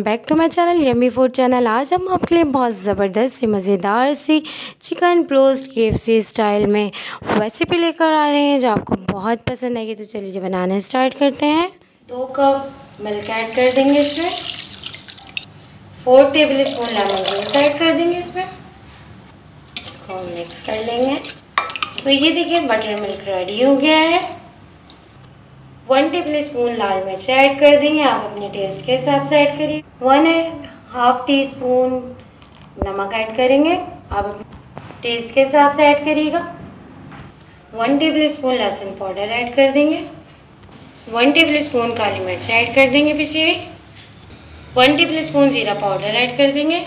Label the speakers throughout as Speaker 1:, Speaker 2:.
Speaker 1: Back to my channel yummy food channel. आज हम आपके लिए बहुत ज़बरदस्त सी मज़ेदार सी चिकन ब्रोस्ट KFC स्टाइल में रेसिपी लेकर आ रहे हैं जो आपको बहुत पसंद आएगी। तो चलिए बनाना स्टार्ट करते हैं। 2 कप मिल्क ऐड कर देंगे इसमें, 4 table spoon lemon juice add कर देंगे इसमें, इसको मिक्स कर लेंगे। सो ये देखिए बटर मिल्क रेडी हो गया है। 1 टेबल स्पून लाल मिर्च ऐड कर देंगे, आप अपने टेस्ट के हिसाब से ऐड करिए। 1.5 टीस्पून नमक ऐड करेंगे, आप अपने टेस्ट के हिसाब से ऐड करिएगा। 1 टेबल स्पून लहसुन पाउडर ऐड कर देंगे। 1 टेबल स्पून काली मिर्च ऐड कर देंगे पिसी हुई। 1 टेबल स्पून ज़ीरा पाउडर ऐड कर देंगे।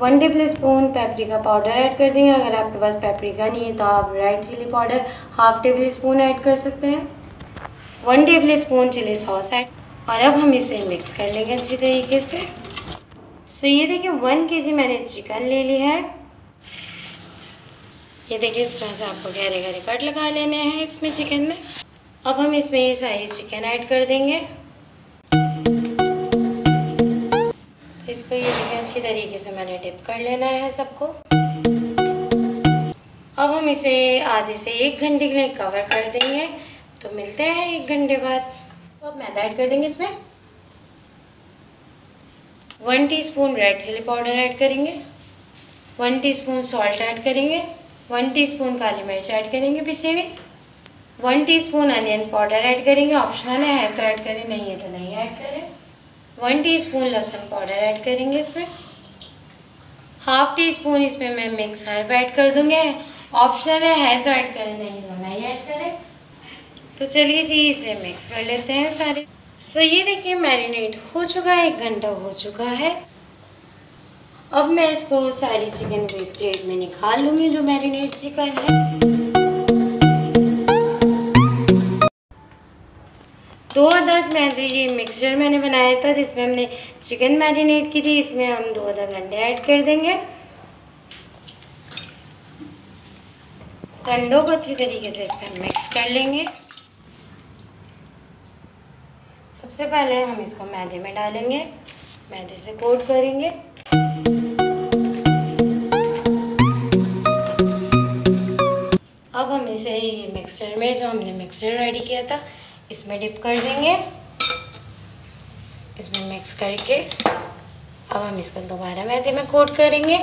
Speaker 1: 1 table spoon paprika powder add कर देंगे। अगर आपके पास पेपरिका नहीं है तो आप red chilli powder half tablespoon add कर सकते हैं। 1 tablespoon chilli sauce add, और अब हम इसे मिक्स कर लेंगे अच्छी तरीके से। सो ये देखिए 1 kg मैंने चिकन ले लिया है। ये देखिए इस तरह से आपको गहरे गहरे कट लगा लेने हैं इसमें चिकन में। अब हम इसमें ये सारी चिकन ऐड कर देंगे। तो इसको ये देखिए अच्छी तरीके से मैंने डिप कर लेना है सबको। अब हम इसे आधे से 1 घंटे के लिए कवर कर देंगे। तो मिलते हैं 1 घंटे बाद। तो अब मैदा ऐड कर देंगे इसमें। 1 teaspoon red chilli powder add करेंगे। 1 टीस्पून सॉल्ट ऐड करेंगे। 1 टीस्पून काली मिर्च ऐड करेंगे पिसी हुई। 1 टीस्पून अनियन पाउडर ऐड करेंगे, ऑप्शनल है तो ऐड करें, नहीं है तो नहीं ऐड करें। 1 टीस्पून लहसुन पाउडर ऐड करेंगे इसमें। हाफ टीस्पून इसमें मैं मिक्स हर्ब ऐड कर दूँगी, ऑप्शनल है तो ऐड करें, नहीं तो नहीं ऐड करें। तो चलिए जी इसे मिक्स कर लेते हैं सारे। सो ये देखिए मैरिनेट हो चुका है, 1 घंटा हो चुका है। अब मैं इसको सारी चिकन को एक प्लेट में निकाल लूँगी जो मैरिनेट चिकन है। 2 अदद मैं जो ये मिक्सचर मैंने बनाया था जिसमें हमने चिकन मैरिनेट की थी, इसमें हम 2 अदद अंडे ऐड कर देंगे। अंडों को अच्छी तरीके से इसमें मिक्स कर लेंगे। सबसे पहले हम इसको मैदे में डालेंगे, मैदे से कोट करेंगे। अब हम इसे ये मिक्सचर में जो हमने मिक्सचर रेडी किया था इसमें डिप कर देंगे। इसमें मिक्स करके अब हम इसको दोबारा मैदे में कोट करेंगे।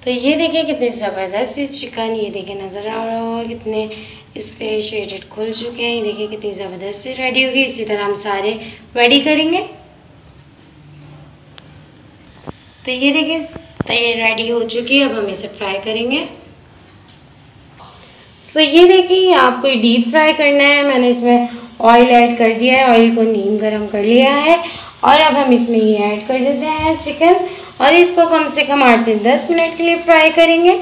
Speaker 1: तो ये देखिए कितनी ज़बरदस्त सी चिकन, ये देखिए नज़र आ रहा होगा कितने इसके शेडेड खुल चुके हैं। ये देखिए कितनी ज़बरदस्त सी रेडी होगी। इसी तरह हम सारे रेडी करेंगे। तो ये देखिए तो ये रेडी हो चुकी है। अब हम इसे फ्राई करेंगे। सो ये देखिए आपको डीप फ्राई करना है। मैंने इसमें ऑयल ऐड कर दिया है, ऑयल को नीम गरम कर लिया है। और अब हम इसमें ये ऐड कर देते हैं चिकन, और इसको कम से कम 8 से 10 मिनट के लिए फ्राई करेंगे।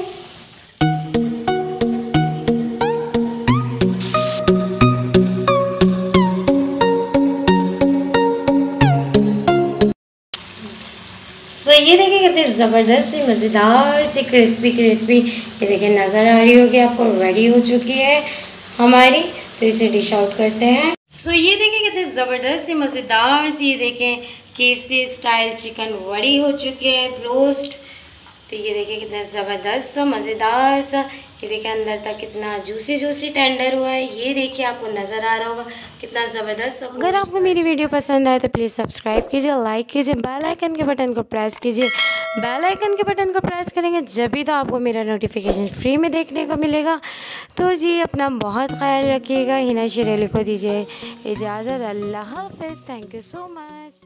Speaker 1: सो ये देखिए कितनी ज़बरदस्त सी मज़ेदार सी क्रिस्पी ये देखिए नज़र आ रही होगी आपको, रेडी हो चुकी है हमारी। तो इसे डिश आउट करते हैं। सो ये देखिए कितनी ज़बरदस्त सी मज़ेदार सी ये देखें KFC स्टाइल चिकन रेडी हो चुकी है ब्रोस्ट। तो ये देखिए कितना ज़बरदस्त सा मज़ेदार सा, ये देखिए अंदर तक कितना जूसी टेंडर हुआ है। ये देखिए आपको नज़र आ रहा होगा कितना ज़बरदस्त सा। अगर आपको मेरी वीडियो पसंद आए तो प्लीज़ सब्सक्राइब कीजिए, लाइक कीजिए, बेल आइकन के बटन को प्रेस कीजिए। बेल आइकन के बटन को प्रेस करेंगे जब भी तो आपको मेरा नोटिफिकेशन फ्री में देखने को मिलेगा। तो जी अपना बहुत ख्याल रखिएगा। हिना शिरेली को दीजिए इजाज़त। अल्लाह हाफ़िज़। Thank you so much.